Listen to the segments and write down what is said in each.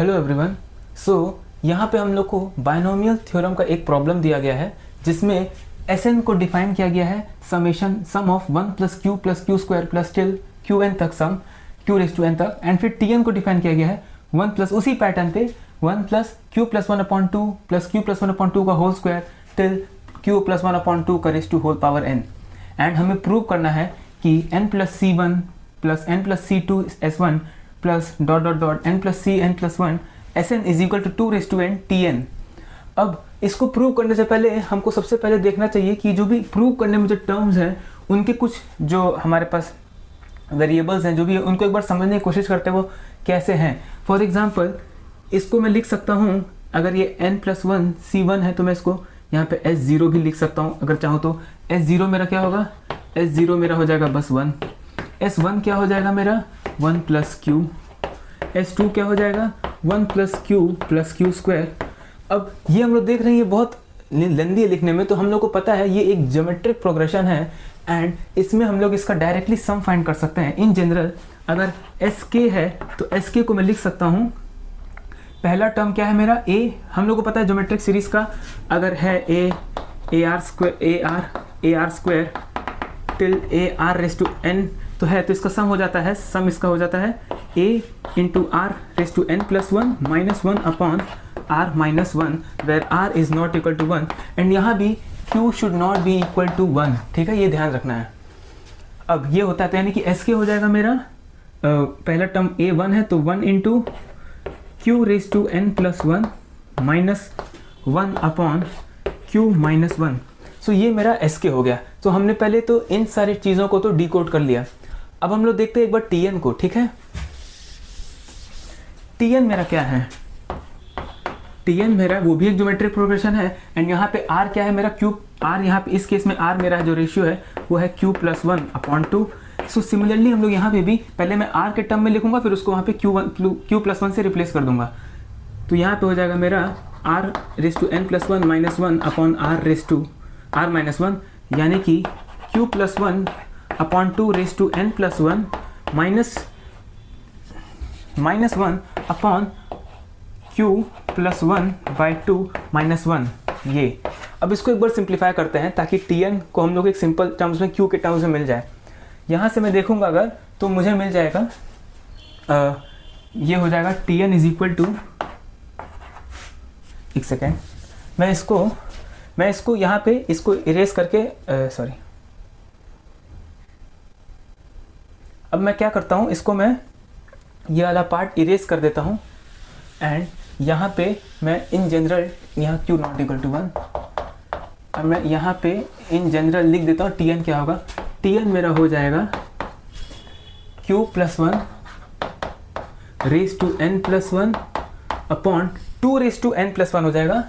Hello everyone. यहाँ पे हम लोग को बायनोमियल थ्योरम का एक प्रॉब्लम दिया गया है जिसमें Sn को डिफाइन किया गया है sum of 1 plus Q square plus till Q N तक, sum Q raise to N तक, एंड फिर Tn को डिफाइन किया गया है 1 प्लस उसी पैटर्न पे 1 plus Q plus 1/2 plus Q plus 1/2 का whole square till Q plus 1/2 का raise to whole power n। And हमें प्रूव करना है कि n plus c1 plus n plus c2 s1 plus dot dot dot n plus c n plus 1 Sn is equal to 2 raise to n Tn। अब इसको prove करने से पहले हमको सबसे पहले देखना चाहिए कि जो भी प्रूव करने में जो टर्म्स हैं उनके कुछ जो हमारे पास वेरिएबल्स हैं जो भी उनको एक बार समझने की कोशिश करते हैं वो कैसे हैं। फॉर एग्जांपल इसको मैं लिख सकता हूँ, अगर ये n प्लस 1 c1 है तो मैं इसको यहाँ पे s0 भी लिख सकता हूँ अगर चाहूँ तो। s0 मेरा क्या होगा, s0 मेरा हो जाएगा बस 1, s1 क्या हो जाएगा मेरा 1 प्लस क्यू, s2 क्या हो जाएगा 1 प्लस क्यू स्क्वायर। अब ये हम लोग देख रहे हैं ये बहुत लेंदी है लिखने में, तो हम लोग को पता है ये एक ज्योमेट्रिक प्रोग्रेशन है एंड इसमें हम लोग इसका डायरेक्टली सम फाइंड कर सकते हैं। इन जनरल अगर sk है तो sk को मैं लिख सकता हूँ, पहला टर्म क्या है मेरा a, हम लोग को पता है ज्योमेट्रिक सीरीज का अगर है r square till r raise to n तो है, तो इसका सम हो जाता है, सम इसका हो जाता है a into r raise to n plus 1 minus 1 upon r minus 1 where r is not equal to 1 and यहाँ भी q should not be equal to 1। ठीक है, ये ध्यान रखना है। अब ये होता है तो यानी कि sk हो जाएगा मेरा पहला टर्म a1 है तो 1 into q raise to n plus 1 minus 1 upon q minus 1। So ये मेरा sk हो गया। तो हमने पहले तो इन सारी चीज़ों को तो डिकोड कर लिया। अब हम लोग देखते हैं एक बार Tn को। ठीक है, Tn मेरा क्या है, Tn मेरा वो भी एक ज्योमेट्रिक प्रोग्रेशन है एंड यहाँ पे r क्या है मेरा क्यूब, r यहाँ पे इस केस में r मेरा जो रेशियो है वो है q plus 1 upon 2। So similarly हम लोग यहाँ पे भी पहले मैं r के टर्म में लिखूंगा फिर उसको वहाँ पे q प्लस 1 से रिप्लेस कर दूंगा। तो यहाँ पे हो जाएगा मेरा r raise to n plus 1 minus 1 upon r raise to r minus 1, यानी कि q plus 1 upon 2 raise to n plus 1 minus 1 upon q plus 1 by 2 minus 1। ये अब इसको एक बार सिंप्लीफाई करते हैं ताकि Tn को हम लोग एक सिंपल टर्म्स में q के टर्म्स में मिल जाए। यहाँ से मैं देखूंगा अगर तो मुझे मिल जाएगा ये हो जाएगा Tn इज इक्वल टू, एक सेकेंड मैं इसको यहाँ पे इसको इरेज करके सॉरी, अब मैं क्या करता हूँ इसको मैं ये वाला पार्ट इरेज कर देता हूँ एंड यहाँ पे मैं इन जनरल यहाँ q नॉट इक्वल टू 1, अब मैं यहाँ पे इन जनरल लिख देता हूँ Tn क्या होगा, Tn मेरा हो जाएगा q plus 1 raise to n plus 1 upon 2 raise to n plus 1 हो जाएगा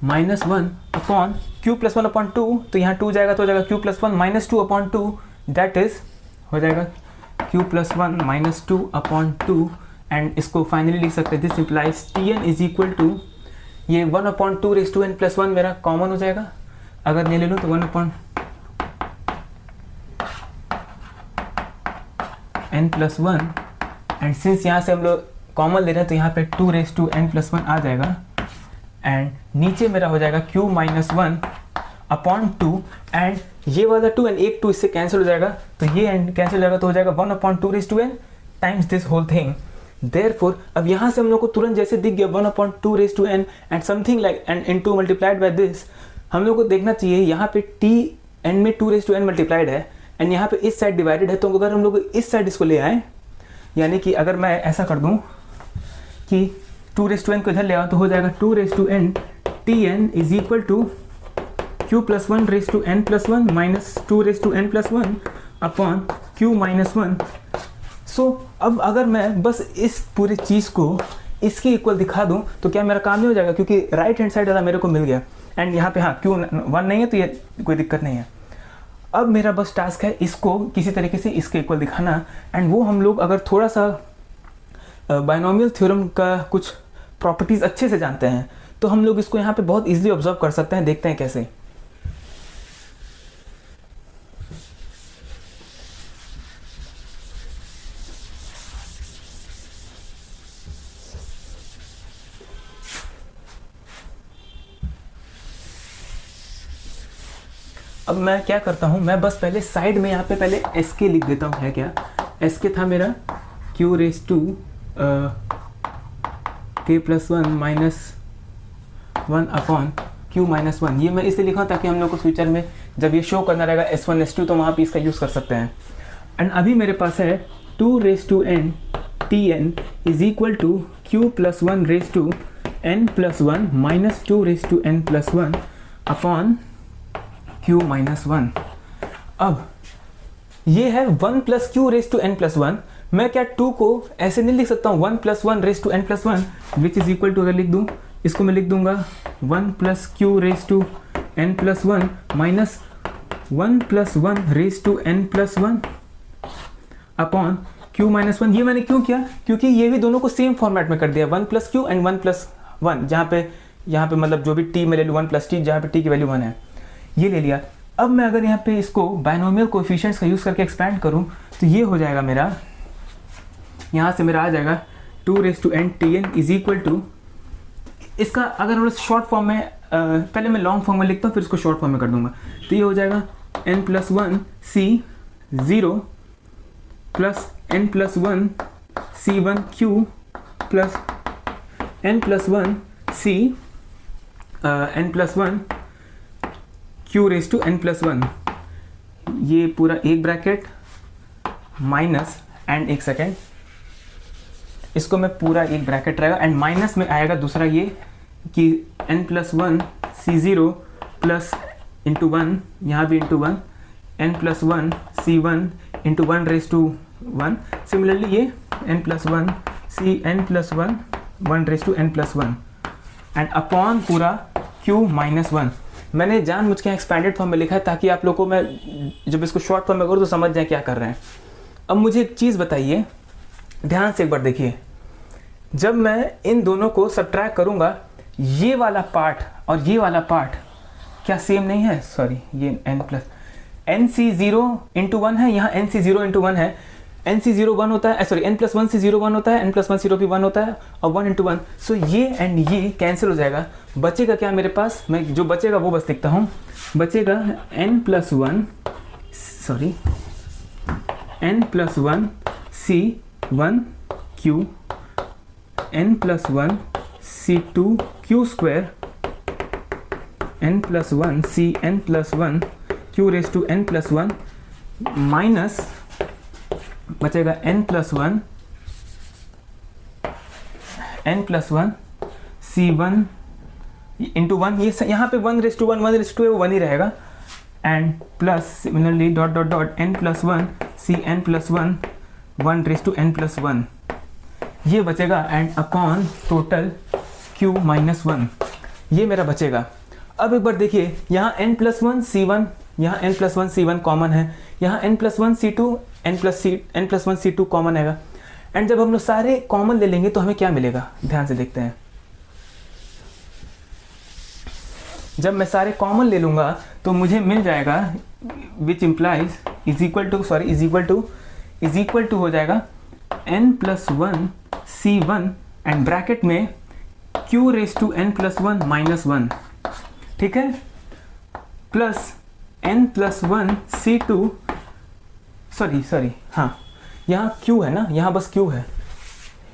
minus 1 upon q plus 1 upon 2, तो यहाँ 2 जाएगा तो हो जाएगा q plus 1 minus 2 upon 2, that is हो जाएगा q plus 1 minus 2 upon 2 and इसको फाइनली लिख सकते हैं this implies Tn is equal to ये 1 upon 2 raise to n plus 1 मेरा कॉमन हो जाएगा, अगर नहीं ले लूँ तो 1 upon n plus 1 and since यहाँ से हम लोग कॉमन ले रहे हैं तो यहाँ पे 2 रेज टू n प्लस 1 आ जाएगा एंड नीचे मेरा हो जाएगा q माइनस 1 अपॉन 2 एंड ये वाला 2 एंड एक 2 इससे कैंसिल हो जाएगा तो ये एंड कैंसिल हो जाएगा तो हो जाएगा 1 upon 2 raise to n times this whole thing. Therefore अब यहाँ से हम लोग को तुरंत जैसे दिख गया 1 upon 2 raise to n and something like and into multiplied by this, हम लोग को देखना चाहिए यहाँ पे t n में 2 रेज टू n मल्टीप्लाइड है एंड यहाँ पे इस साइड डिवाइडेड है, तो अगर हम लोग इस साइड इसको ले आए यानी कि अगर मैं ऐसा कर दूँ कि 2 रेज टू n को इधर ले आओ तो हो जाएगा 2 raise to n Tn is equal to q plus 1 raise to n plus 1 minus 2 raise to n plus 1 upon q minus 1। So अब अगर मैं बस इस पूरी चीज़ को इसके इक्वल दिखा दूं तो क्या मेरा काम नहीं हो जाएगा, क्योंकि राइट हैंड साइड वाला मेरे को मिल गया एंड यहाँ पे हाँ q 1 नहीं है तो ये कोई दिक्कत नहीं है। अब मेरा बस टास्क है इसको किसी तरीके से इसके इक्वल दिखाना एंड वो हम लोग अगर थोड़ा सा बायनोमियल थ्योरम का कुछ प्रॉपर्टीज़ अच्छे से जानते हैं तो हम लोग इसको यहाँ पे बहुत इजीली ऑब्जर्व कर सकते हैं। देखते हैं कैसे। अब मैं क्या करता हूँ, मैं बस पहले साइड में यहाँ पे पहले एस के लिख देता हूँ। है क्या, एस के था मेरा क्यू रेस टू के plus one minus one upon Q minus one. ये मैं इसलिए लिखा हूँ ताकि हम लोग को फ्यूचर में जब ये शो करना रहेगा S1 S2 तो वहाँ पे इसका यूज़ कर सकते हैं। एंड अभी मेरे पास है 2 raise to n Tn is equal to q plus one raise to n plus one minus 2 raise to n plus one upon q minus one. अब ये है 1 plus q raise to n plus one. मैं क्या 2 को ऐसे नहीं लिख सकता हूँ 1 plus one raise to n plus one which is equal to, अगर लिख दूँ इसको मैं लिख दूंगा 1 plus q raise to n plus one minus 1 plus one raise to n plus one upon q minus one. ये मैंने क्यों किया, क्योंकि ये भी दोनों को सेम फॉर्मेट में कर दिया, 1 plus Q and 1 plus one, जहाँ पे मतलब जो भी t में ले लूँ 1 प्लस टी, जहाँ पे t की वैल्यू 1 है, ये ले लिया। अब मैं अगर यहाँ पे इसको बायनोमियल कोएफिशिएंट्स का यूज़ करके एक्सपैंड करूँ तो ये हो जाएगा मेरा, यहाँ से मेरा आ जाएगा 2 raise to n Tn is equal to, इसका अगर हम शॉर्ट फॉर्म में पहले मैं लॉन्ग फॉर्म में लिखता हूँ फिर इसको शॉर्ट फॉर्म में कर दूंगा, तो ये हो जाएगा n plus one C zero plus n plus one C one q plus n plus one C n plus one q raise to n plus one. ये पूरा एक ब्रैकेट माइनस एंड एक सेकेंड, इसको मैं पूरा एक ब्रैकेट रहेगा and minus में आएगा दूसरा ये कि n plus one C zero plus into one, यहाँ भी into one, n plus one C one into one raise to one. Similarly ये n plus one C n plus one one raise to n plus one and upon पूरा q minus one. मैंने जानबूझ के expanded form में लिखा है ताकि आप लोगों को मैं जब इसको शॉर्ट फॉर्म में करूँ तो समझ जाए क्या कर रहे हैं। अब मुझे एक चीज़ बताइए, ध्यान से एक बार देखिए, जब मैं इन दोनों को सब्ट्रैक्ट करूंगा ये वाला पार्ट और ये वाला पार्ट क्या सेम नहीं है, सॉरी ये n plus N C zero into one है, यहाँ N C zero into one है, एन सी ज़ीरो वन होता है, sorry N plus one C zero one होता है, एन प्लस वन ज़ीरो भी वन होता है और वन इंटू वन। सो ये एंड ये कैंसिल हो जाएगा, बचेगा क्या मेरे पास, मैं जो बचेगा वो बस लिखता हूँ, बचेगा N plus one sorry N plus one C one q n plus one C two q square n plus one C n plus one q raise to n plus one minus बचेगा n plus one C one into one, ये यहाँ पे one raise to one है वो one ही रहेगा and plus similarly dot dot dot n plus one C n plus one one raise to n plus one, ये बचेगा and upon total q minus one, ये मेरा बचेगा। अब एक बार देखिए, यहाँ n plus one C one, यहाँ n plus one C one common है, यहाँ n plus one C two n plus one C two common है एंड जब हम लोग सारे कॉमन ले लेंगे तो हमें क्या मिलेगा, ध्यान से देखते हैं। जब मैं सारे कॉमन ले लूँगा तो मुझे मिल जाएगा which implies is equal to हो जाएगा n plus one C one and bracket में q raise to n plus one minus one, ठीक है, plus n plus one C two sorry हाँ यहाँ q है ना, यहाँ बस q है,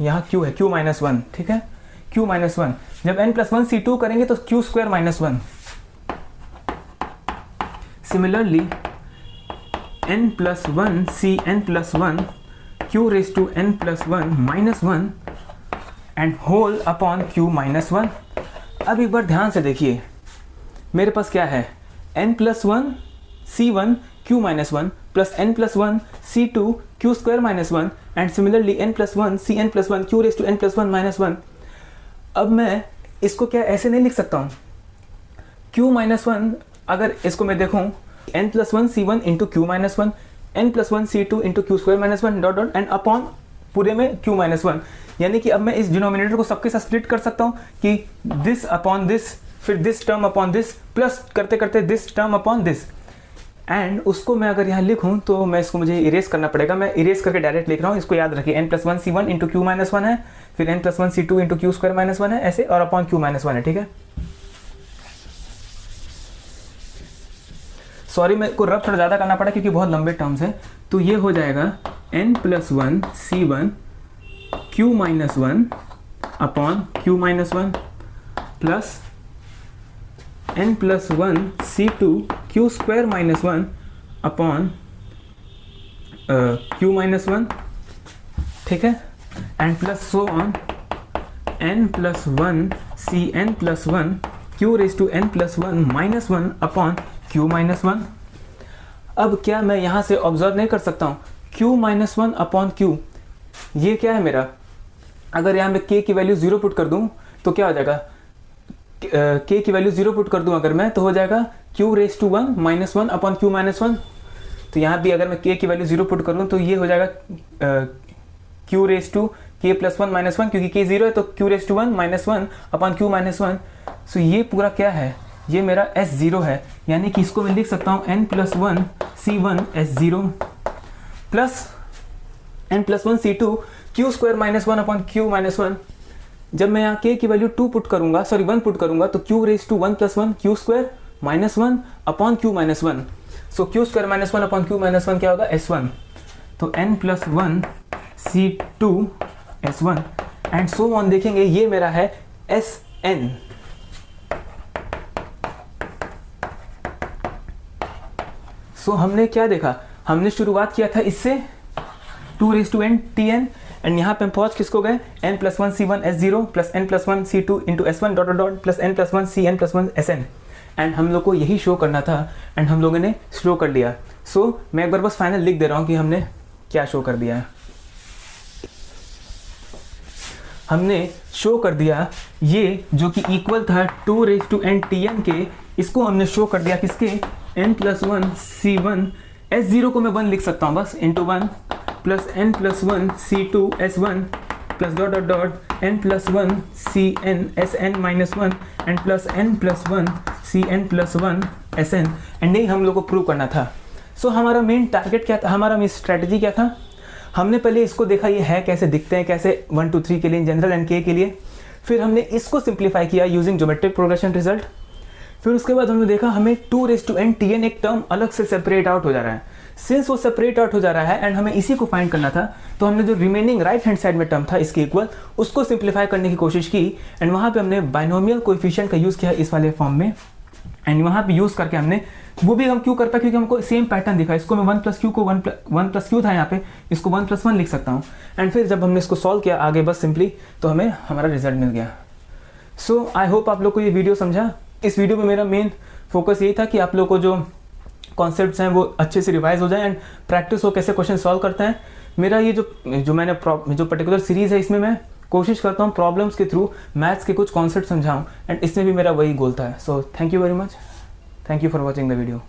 यहाँ q है q माइनस वन, ठीक है, q माइनस वन। जब n plus one C two करेंगे तो q square minus one. Similarly n plus one C n plus one q raise to n plus one minus one and whole upon q minus one. अब एक बार ध्यान से देखिए, मेरे पास क्या है, n plus one C one q minus one plus n plus one C two q square minus one and similarly n plus one C n plus one q raise to n plus one minus one. अब मैं इसको क्या ऐसे नहीं लिख सकता हूँ, q minus one, अगर इसको मैं देखूँ n plus one C one into Q minus one, n plus one C two into Q square minus one dot dot and upon पूरे में q माइनस वन, यानी कि अब मैं इस डिनोमिनेटर को सबके साथ स्प्लिट कर सकता हूँ कि दिस अपॉन दिस, फिर this term upon this, plus करते करते this term upon this and उसको मैं अगर यहाँ लिखूँ तो मैं इसको मुझे इरेज करना पड़ेगा, मैं इरेज करके डायरेक्ट लिख रहा हूँ। इसको याद रखिए, n plus one C one into Q minus one है, फिर n plus one C two into Q square minus one है ऐसे, और अपॉन क्यू माइनस वन है, ठीक है। सॉरी मेरे को रब थोड़ा ज़्यादा करना पड़ा क्योंकि बहुत लंबे टर्म्स हैं। तो ये हो जाएगा n+1 C1 Q-1 upon Q-1 plus n+1 C2 Q² -1 upon Q-1, ठीक है, and plus so on n+1 Cn+1 Q⁻n+1 -1 upon Q-1। अब क्या मैं यहाँ से ऑब्जर्व नहीं कर सकता हूँ Q-1 अपॉन Q, ये क्या है मेरा, अगर यहाँ मैं k की वैल्यू 0 पुट कर दूँ तो क्या हो जाएगा, k की वैल्यू 0 पुट कर दूँ अगर मैं, तो हो जाएगा Q⁻1 -1 अपॉन Q-1। तो यहाँ भी अगर मैं k की वैल्यू 0 पुट करूँ तो ये हो जाएगा Q⁻k+1 -1, क्योंकि k 0 है तो Q⁻1 -1 अपॉन Q-1। सो ये पूरा क्या है, ये मेरा S0 है, यानी कि इसको मैं लिख सकता हूँ n+1 C1 S0 plus n+1 C2 Q² -1 upon Q-1। जब मैं यहाँ k की वैल्यू 1 पुट करूँगा तो Q⁻1+1 Q² -1 अपॉन Q-1। सो Q² -1 अपॉन Q-1 क्या होगा, S1। तो n+1 C2 S1 and so on देखेंगे, ये मेरा है Sn। सो हमने क्या देखा, हमने शुरुआत किया था इससे 2n Tn एंड यहाँ पे हम पहुँच किसको गए, n+1 C1 S0 plus n+1 C2 into S1 dot dot plus n+1 Cn+1 Sn, and हम लोग को यही शो करना था एंड हम लोगों ने शो कर लिया। सो मैं एक बार बस फाइनल लिख दे रहा हूँ कि हमने क्या शो कर दिया है। हमने शो कर दिया ये जो कि इक्वल था 2n Tn के, इसको हमने शो कर दिया किसके, n+1 C1 S0 को मैं 1 लिख सकता हूँ बस into 1 plus n+1 C2 S1 plus dot dot dot n+1 Cn Sn-1 and plus n+1 Cn+1 Sn, and नहीं हम लोग को प्रूव करना था। सो हमारा मेन टारगेट क्या था, हमारा मेन स्ट्रैटेजी क्या था, हमने पहले इसको देखा ये है कैसे दिखते हैं, कैसे 1 2 3 के लिए जनरल एंड k के लिए, फिर हमने इसको सिंप्लीफाई किया यूजिंग ज्योमेट्रिक प्रोग्रेशन रिजल्ट, फिर उसके बाद हमने देखा हमें 2n Tn एक टर्म अलग से सेपरेट आउट हो जा रहा है। सिंस वो सेपरेट आउट हो जा रहा है एंड हमें इसी को फाइंड करना था, तो हमने जो रिमेनिंग राइट हैंड साइड में टर्म था इसके इक्वल, उसको सिंप्लीफाई करने की कोशिश की एंड वहाँ पे हमने बाइनोमियल कोएफिशिएंट का यूज़ किया इस वाले फॉर्म में, एंड वहाँ पे यूज़ करके हमने वो भी हम क्यों करता, क्योंकि हमको सेम पैटर्न दिखा, इसको मैं 1 + q को 1 + q था यहाँ पे, इसको 1 + 1 लिख सकता हूँ, एंड फिर जब हमने इसको सॉल्व किया आगे बस सिंपली, तो हमें हमारा रिजल्ट मिल गया। सो आई होप आप लोग को ये वीडियो समझा। इस वीडियो में मेरा मेन फोकस यही था कि आप लोग को जो कॉन्सेप्ट्स हैं वो अच्छे से रिवाइज हो जाए एंड प्रैक्टिस हो कैसे क्वेश्चन सॉल्व करते हैं। मेरा ये जो मैंने जो पर्टिकुलर सीरीज़ है इसमें मैं कोशिश करता हूँ प्रॉब्लम्स के थ्रू मैथ्स के कुछ कॉन्सेप्ट समझाऊँ, एंड इसमें भी मेरा वही गोल था। So thank you very much, thank you for watching the video.